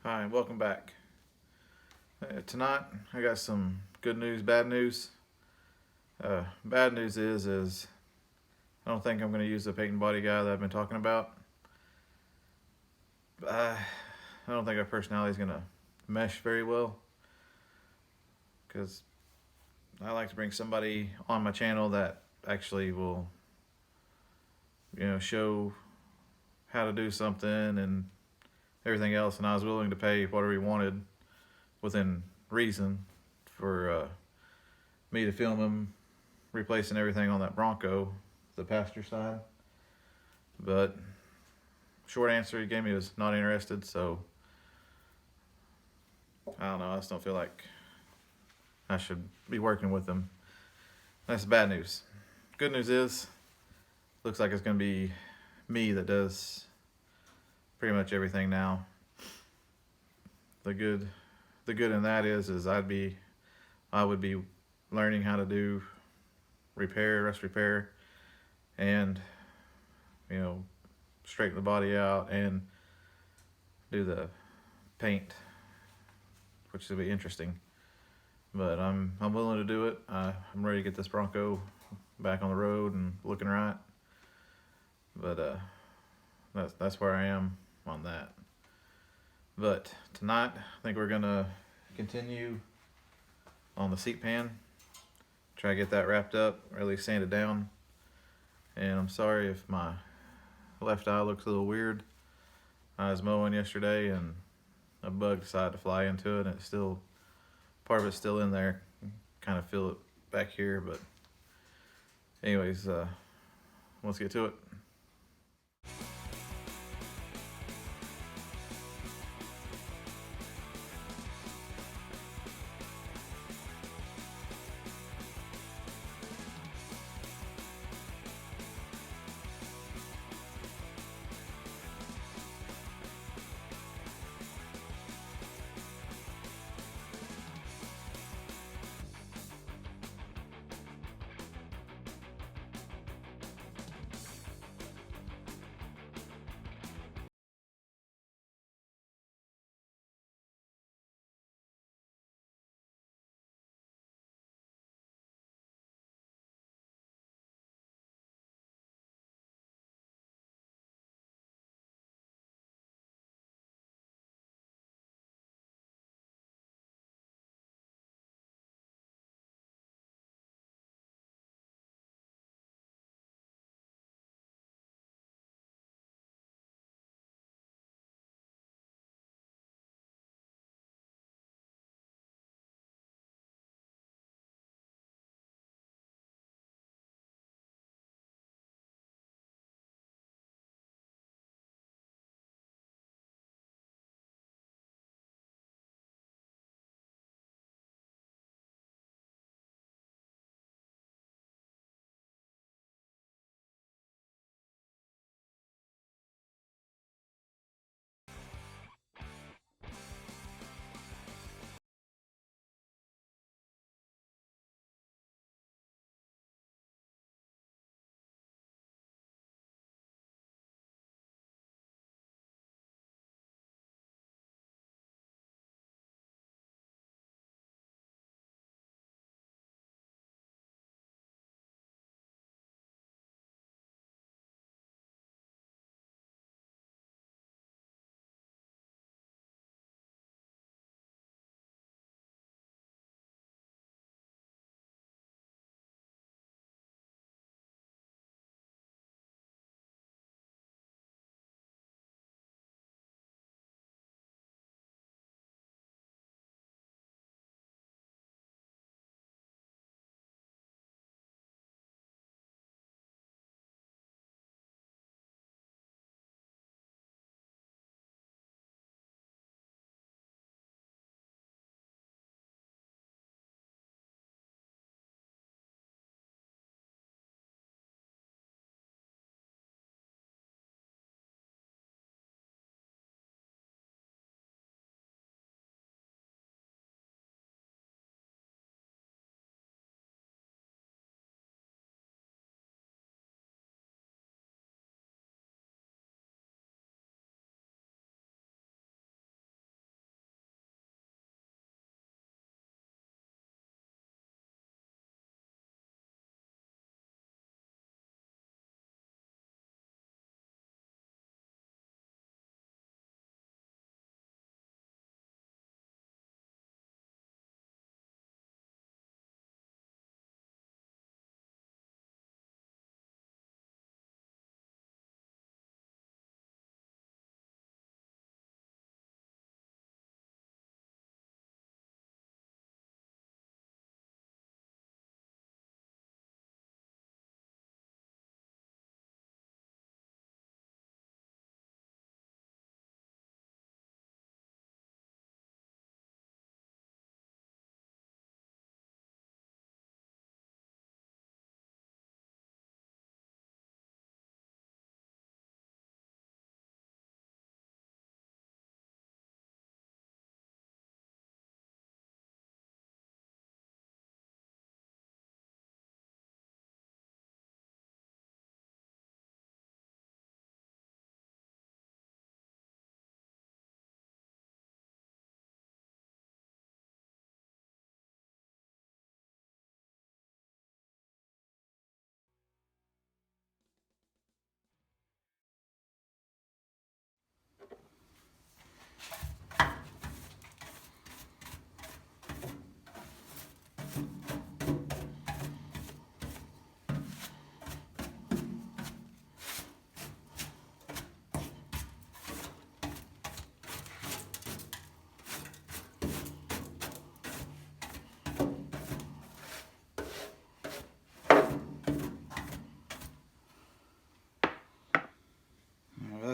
Hi, welcome back. Tonight I got some good news, bad news. Bad news is I don't think I'm going to use the paint and body guy that I've been talking about. I don't think our personality is going to mesh very well because I like to bring somebody on my channel that actually will, show how to do something and everything else. And I was willing to pay whatever he wanted within reason for me to film him replacing everything on that Bronco, the passenger side. But short answer he gave me was not interested, so I don't know. I just don't feel like I should be working with him. That's bad news. Good news is, looks like it's going to be me that does pretty much everything now. The good in that is I would be learning how to do rust repair, and straighten the body out and do the paint, which will be interesting. But I'm willing to do it. I'm ready to get this Bronco back on the road and looking right. But that's where I am on that. But tonight I think we're gonna continue on the seat pan. Try to get that wrapped up, or at least sand it down. And I'm sorry if my left eye looks a little weird. I was mowing yesterday and a bug decided to fly into it, and part of it's still in there. Kind of feel it back here, but anyways, let's get to it.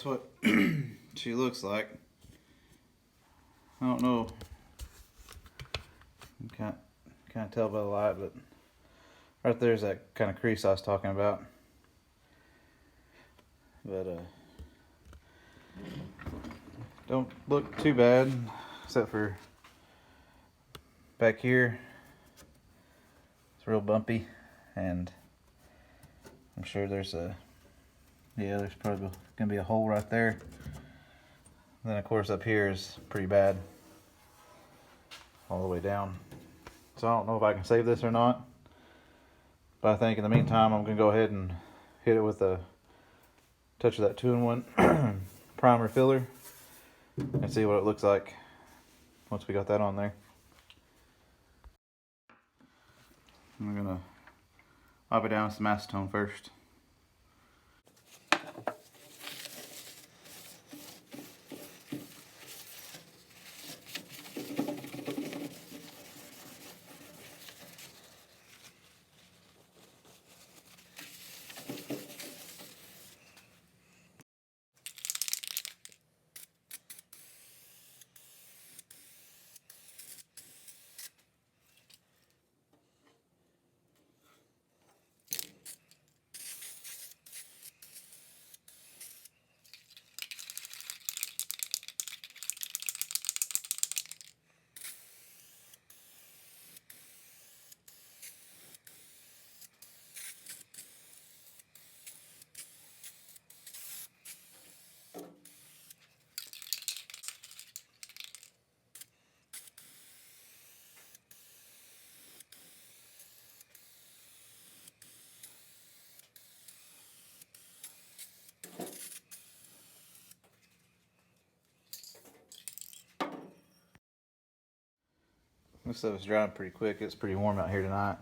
that's what she looks like. I don't know. You can't tell by the light, but right there's that kind of crease I was talking about. But don't look too bad, except for back here. It's real bumpy, and I'm sure there's there's probably gonna be a hole right there. Then of course up here is pretty bad, all the way down. So I don't know if I can save this or not, but I think in the meantime I'm gonna go ahead and hit it with a touch of that 2-in-1 primer filler and see what it looks like once we got that on there. I'm gonna wipe it down with some acetone first. This stuff is drying pretty quick. It's pretty warm out here tonight.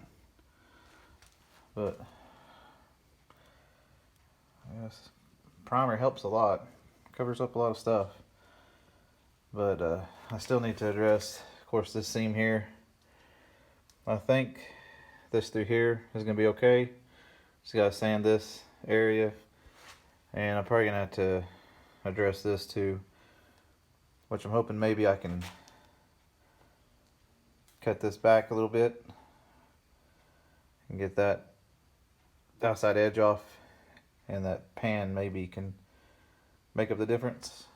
But yes, primer helps a lot. Covers up a lot of stuff. But I still need to address, of course, this seam here. I think this through here is going to be okay. Just got to sand this area. And I'm probably going to have to address this too, which I'm hoping maybe I can cut this back a little bit and get that outside edge off, and that pan maybe can make up the difference.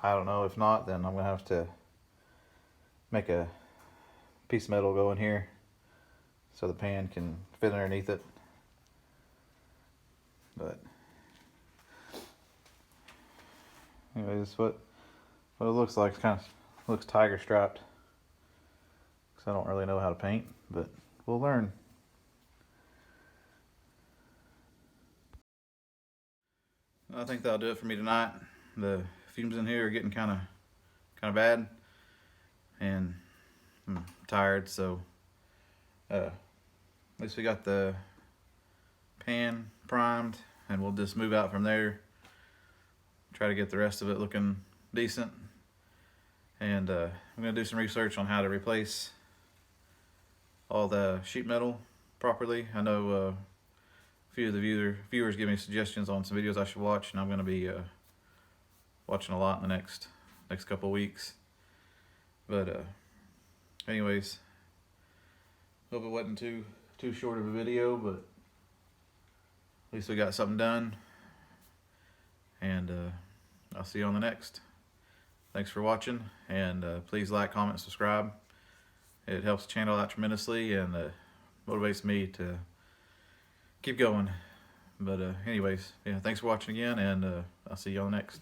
I don't know. If not, then I'm gonna have to make a piece of metal go in here so the pan can fit underneath it. But anyways, what it looks like, it kind of looks tiger striped. I don't really know how to paint, but we'll learn. I think that'll do it for me tonight. The fumes in here are getting kind of bad, and I'm tired. So at least we got the pan primed, and we'll just move out from there. Try to get the rest of it looking decent, and I'm gonna do some research on how to replace all the sheet metal properly. I know a few of the viewers give me suggestions on some videos I should watch, and I'm going to be watching a lot in the next couple of weeks. But anyways, hope it wasn't too short of a video, but at least we got something done, and I'll see you on the next. Thanks for watching, and please like, comment, subscribe. It helps the channel out tremendously, and motivates me to keep going. But anyways, yeah, thanks for watching again, and I'll see you on the next.